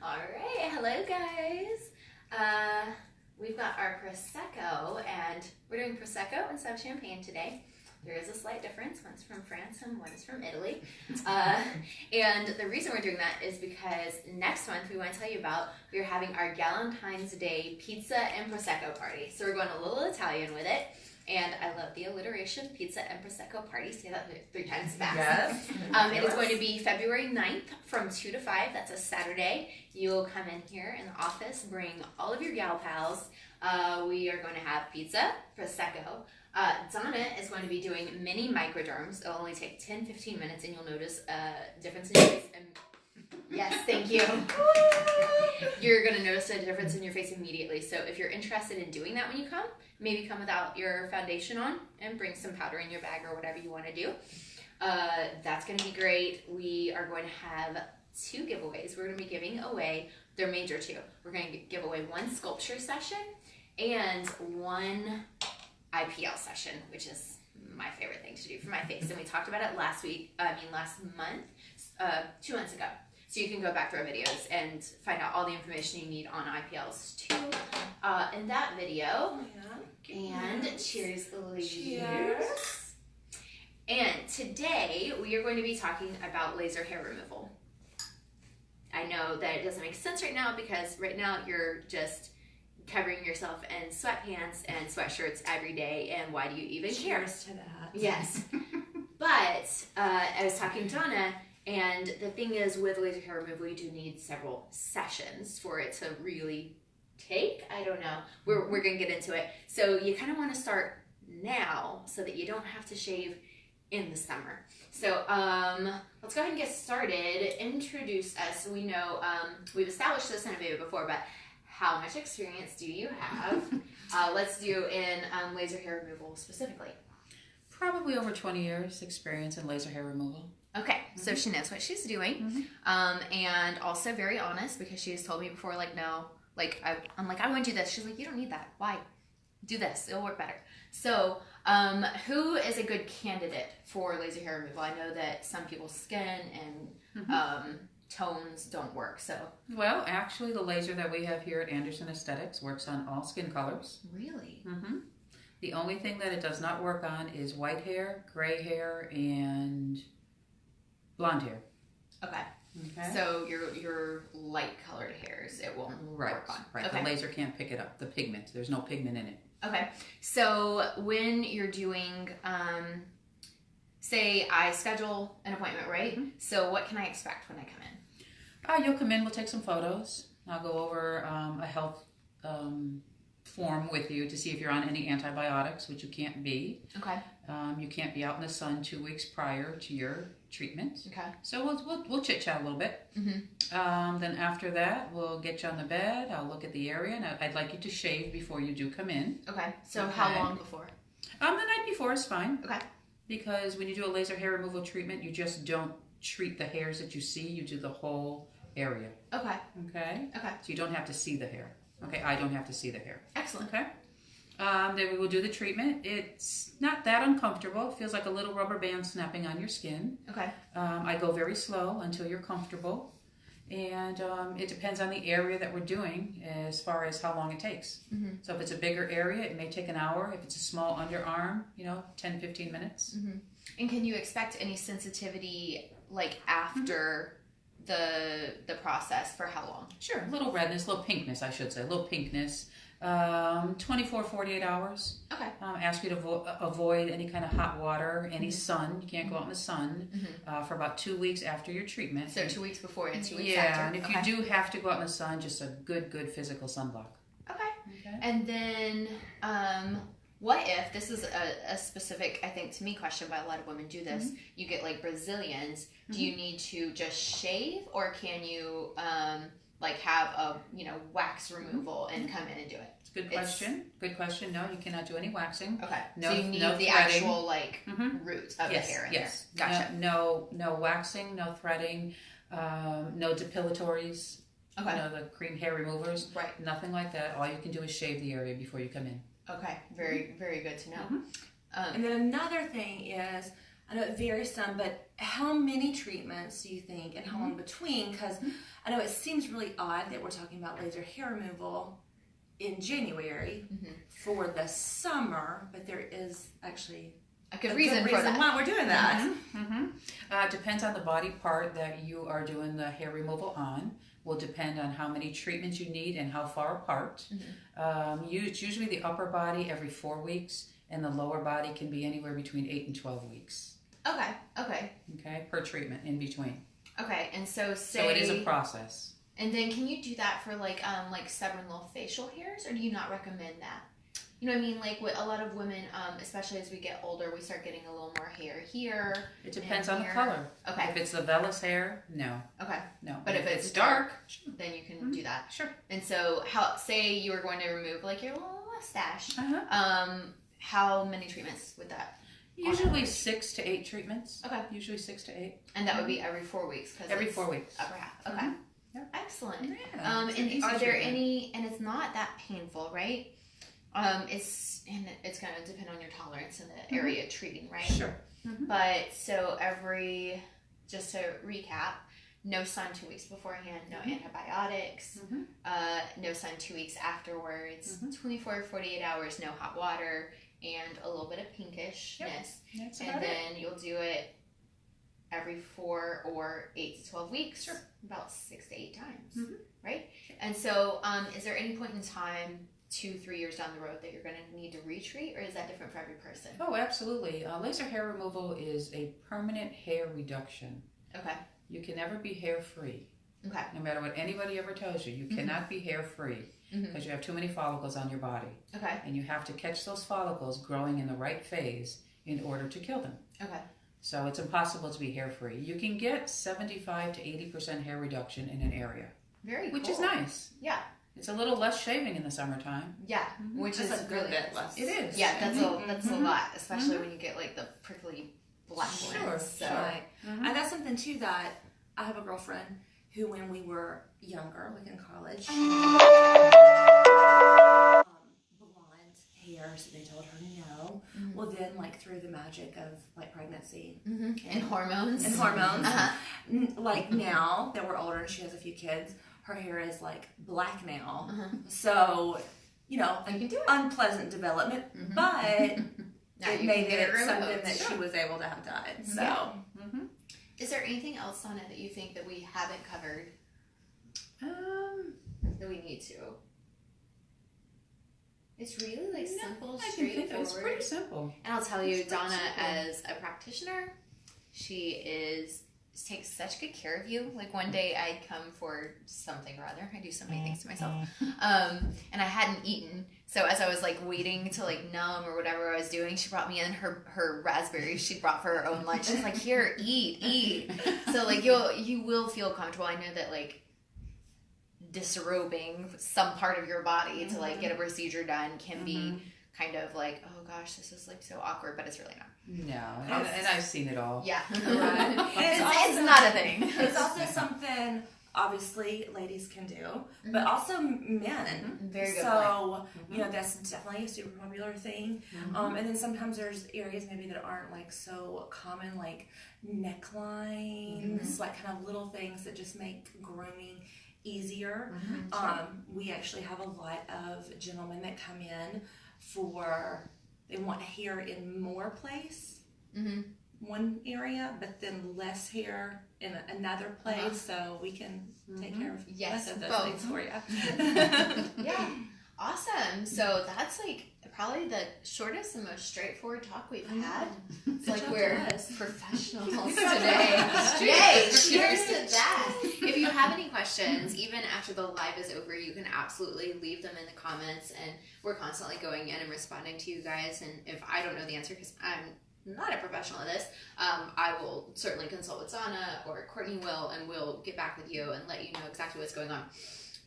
All right, hello guys. We've got our Prosecco, and we're doing Prosecco instead of champagne today. There is a slight difference. One's from France and one's from Italy. And the reason we're doing that is because next month we want to tell you about, we're having our Galentine's Day pizza and Prosecco party. So we're going a little Italian with it. And I love the alliteration, pizza and Prosecco party. Say that 3 times fast. Yes. It is going to be February 9th from 2 to 5. That's a Saturday. You'll come in here in the office, bring all of your gal pals. We are going to have pizza, Prosecco. Donna is going to be doing mini microderms. It'll only take 10-15 minutes, and you'll notice a difference in your face. Yes, thank you. You're going to notice a difference in your face immediately. So if you're interested in doing that when you come, maybe come without your foundation on and bring some powder in your bag or whatever you want to do. That's going to be great. We are going to have 2 giveaways. We're going to be giving away, they're major 2. We're going to give away 1 sculpture session and 1 IPL session, which is my favorite thing to do for my face. And we talked about it last month, 2 months ago. So you can go back through our videos and find out all the information you need on IPLs too in that video. And cheers, ladies. Cheers. And today we are going to be talking about laser hair removal. I know that it doesn't make sense right now because right now you're just covering yourself in sweatpants and sweatshirts every day, and why do you even care? Cheers to that. Yes. But I was talking to Donna, and the thing is, with laser hair removal, you do need several sessions for it to really take. I don't know. We're going to get into it. So you kind of want to start now so that you don't have to shave in the summer. So let's go ahead and get started. Introduce us. We know we've established this in a video before, but how much experience do you have? Let's do in laser hair removal specifically. Probably over 20 years experience in laser hair removal. Okay, so she knows what she's doing, and also very honest, because she has told me before, like, no, like, I'm like, I want to do this. She's like, you don't need that. Why? Do this. It'll work better. So, who is a good candidate for laser hair removal? I know that some people's skin and tones don't work, so. Well, actually, the laser that we have here at Anderson Aesthetics works on all skin colors. Really? The only thing that it does not work on is white hair, gray hair, and blonde hair. Okay. So your light colored hairs, it won't work on. Right. Okay. The laser can't pick it up. The pigment. There's no pigment in it. Okay. So when you're doing, say I schedule an appointment, right? So what can I expect when I come in? You'll come in. We'll take some photos. I'll go over a health form with you to see if you're on any antibiotics, which you can't be. Okay. You can't be out in the sun 2 weeks prior to your treatment. Okay. So we'll chit chat a little bit. Then after that, we'll get you on the bed. I'll look at the area, and I'd like you to shave before you do come in. Okay. So how long before? The night before is fine. Okay. Because when you do a laser hair removal treatment, you just don't treat the hairs that you see. You do the whole area. Okay. Okay. Okay. So you don't have to see the hair. Okay. I don't have to see the hair. Excellent. Okay. Then we will do the treatment. It's not that uncomfortable. It feels like a little rubber band snapping on your skin. Okay. I go very slow until you're comfortable. And it depends on the area that we're doing as far as how long it takes. So if it's a bigger area, it may take an hour. If it's a small underarm, 10-15 minutes. And can you expect any sensitivity like after the process for how long? Sure. A little redness, a little pinkness, I should say. A little pinkness. 24-48 hours. Okay. Ask you to avoid any kind of hot water, any sun. You can't go out in the sun for about 2 weeks after your treatment. So 2 weeks before and 2 weeks after. after. Yeah, and if you do have to go out in the sun, just a good physical sunblock. Okay. And then, what if, this is a specific, I think, to me question, but a lot of women do this, you get like Brazilians, do you need to just shave, or can you like have a wax removal and come in and do it? It's a good question. Good question. No, you cannot do any waxing. Okay. No, so you need no the threading. actual like root of the hair in yes. there. Gotcha. No waxing, no threading, no depilatories. Okay. The cream hair removers. Right. Nothing like that. All you can do is shave the area before you come in. Okay. Very, very good to know. And then another thing is, I know it varies some, but how many treatments do you think and how long between? Because I know it seems really odd that we're talking about laser hair removal in January for the summer, but there is actually a good reason for that. Why we're doing that. Depends on the body part that you are doing the hair removal on. Will depend on how many treatments you need and how far apart. It's usually the upper body every 4 weeks, and the lower body can be anywhere between 8 and 12 weeks. Okay, per treatment in between. Okay, and so it is a process. And then can you do that for like sublingual facial hairs, or do you not recommend that? You know what I mean? Like with a lot of women, especially as we get older, we start getting a little more hair here. It depends on the color. Okay. If it's the vellus hair, no. Okay. No. But if it's dark, then you can do that. Sure. And so, say you were going to remove like your little mustache. How many treatments would that? Usually 6 to 8 treatments. Okay. Usually 6 to 8. And that would be every 4 weeks. Every 4 weeks. Upper half. Okay. Yeah. Excellent. Yeah, and are there any? And it's not that painful, right? It's going to depend on your tolerance and the area treating, right? Sure. But so just to recap, no sun 2 weeks beforehand, no antibiotics, no sun 2 weeks afterwards, 24 to 48 hours, no hot water, and a little bit of pinkishness. Yep. And then you'll do it every 4 or 8 to 12 weeks, Sure. about 6 to 8 times, right? And so is there any point in time 2-3 years down the road that you're going to need to retreat, or is that different for every person? Oh, absolutely. Laser hair removal is a permanent hair reduction. Okay. You can never be hair free. Okay. No matter what anybody ever tells you, you cannot be hair free because you have too many follicles on your body. Okay. And you have to catch those follicles growing in the right phase in order to kill them. Okay. So it's impossible to be hair free. You can get 75 to 80% hair reduction in an area. Very Which cool. is nice. Yeah. It's a little less shaving in the summertime. Yeah, which is a good really bit less. It is. Yeah, that's a lot, especially when you get like the prickly black ones. So. Right. And that's something too that I have a girlfriend who, when we were younger, like in college, blonde hair, so they told her no. Well, then, like through the magic of like pregnancy and hormones, like now that we're older and she has a few kids, her hair is like black now. So, you can do it. Unpleasant development, but it made it something that she was able to have done. So, is there anything else, Donna, that you think that we haven't covered that we need to? It's really like simple, straightforward. It's pretty simple. And I'll tell you, Donna, as a practitioner, she takes such good care of you. Like one day I'd come for something or other. I do so many things to myself. And I hadn't eaten. So as I was like waiting to like numb or whatever I was doing, she brought me in her raspberries she brought for her own lunch. She's like, here, eat. So like you will feel comfortable. I know that like disrobing some part of your body to like get a procedure done can be kind of like, oh gosh, this is like so awkward, but it's really not. No, and I've seen it all. Yeah. Right. It's not a thing. It's also something, obviously, ladies can do, but also men. Very good So, that's definitely a super popular thing. And then sometimes there's areas maybe that aren't like so common, like necklines, like kind of little things that just make grooming easier. We actually have a lot of gentlemen that come in they want hair in more place, one area, but then less hair in another place, so we can take care of both of those things for you. Yeah, awesome. So that's like probably the shortest and most straightforward talk we've had. It's like we're professionals today. Yay! Cheers to that. If you have any questions, even after the live is over, you can absolutely leave them in the comments, and we're constantly going in and responding to you guys. And if I don't know the answer, because I'm not a professional at this, I will certainly consult with Donna or Courtney will, and we'll get back with you and let you know exactly what's going on.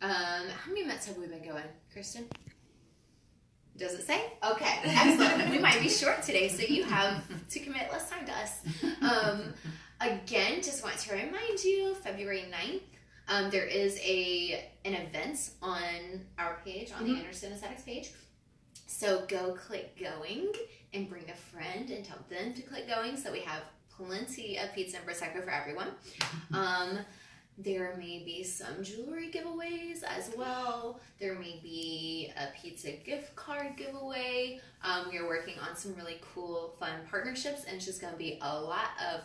How many minutes have we been going, Kristen? Does it say? Okay, excellent. We might be short today, so you have to commit less time to us. Again, just want to remind you, February 9th, there is an event on our page, on the Anderson Aesthetics page. So go click going and bring a friend and tell them to click going. So we have plenty of pizza and prosecco for everyone. There may be some jewelry giveaways as well. There may be a pizza gift card giveaway. We are working on some really cool, fun partnerships, and it's just going to be a lot of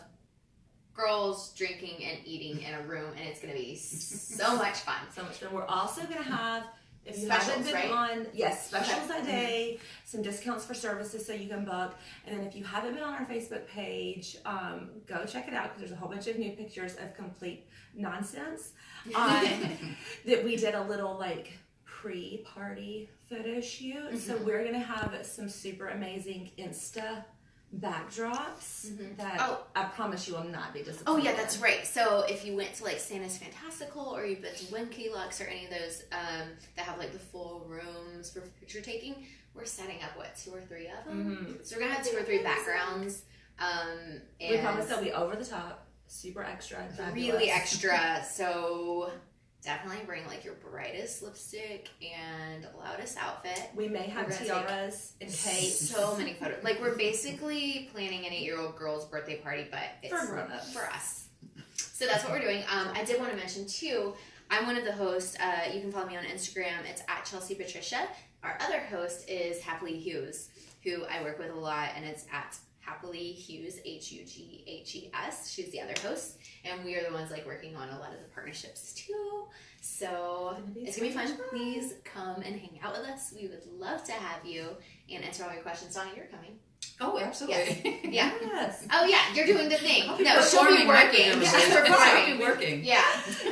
girls drinking and eating in a room, and it's going to be so much fun. So much fun. We're also going to have, if you Specials, haven't been right? on, yes, specials that day, some discounts for services so you can book. And then if you haven't been on our Facebook page, go check it out because there's a whole bunch of new pictures of complete nonsense. That we did a little like pre-party photo shoot. So we're going to have some super amazing Insta backdrops that I promise you will not be disappointed. Oh yeah, that's right. So if you went to like Santa's Fantastical or you've been to Wimpy Lux or any of those that have like the full rooms for picture taking, we're setting up 2 or 3 of them. So we're gonna have 2 or 3 backgrounds. And we promise they'll be over the top, super extra, and fabulous. Really extra. So definitely bring like your brightest lipstick and loudest outfit. We may have tiaras and cakes. So many photos. Like we're basically planning an 8-year-old girl's birthday party, but it's for us. So that's what we're doing. I did want to mention too, I'm one of the hosts. You can follow me on Instagram. It's at Chelsea Patricia. Our other host is Happily Hughes, who I work with a lot, and it's at Happily Hughes, Hughes. She's the other host, and we are the ones like working on a lot of the partnerships too. So it's gonna be fun. Please come and hang out with us. We would love to have you and answer all your questions. Donna, you're coming. Oh, absolutely. Yeah. Yes. Oh yeah, you're doing the thing. I'll be No, she'll be performing working. right there. She's I'll be performing. working. Yeah.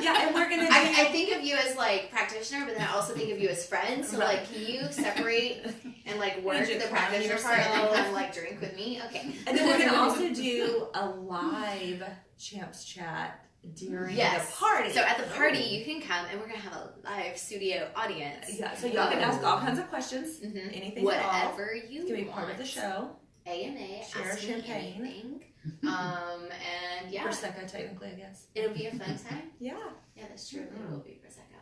Yeah, and we're gonna do. I think of you as like practitioner, but then I also think of you as friend. So like, can you separate and like work you the crown practitioner part and yourself? then come like drink with me? Okay. And then we're gonna also do a live champs chat during the party. So at the party, you can come, and we're gonna have a live studio audience. Yeah, so y'all can ask all kinds of questions, anything at all. Whatever you It's gonna be want. part of the show. AMA, Share ask me champagne. anything. And yeah, Prosecco, technically, I guess. it'll be a fun time. Yeah. Yeah, that's true. It will be Prosecco.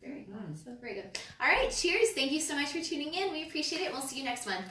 Very Nice. Very good. All right, cheers. Thank you so much for tuning in. We appreciate it. We'll see you next month.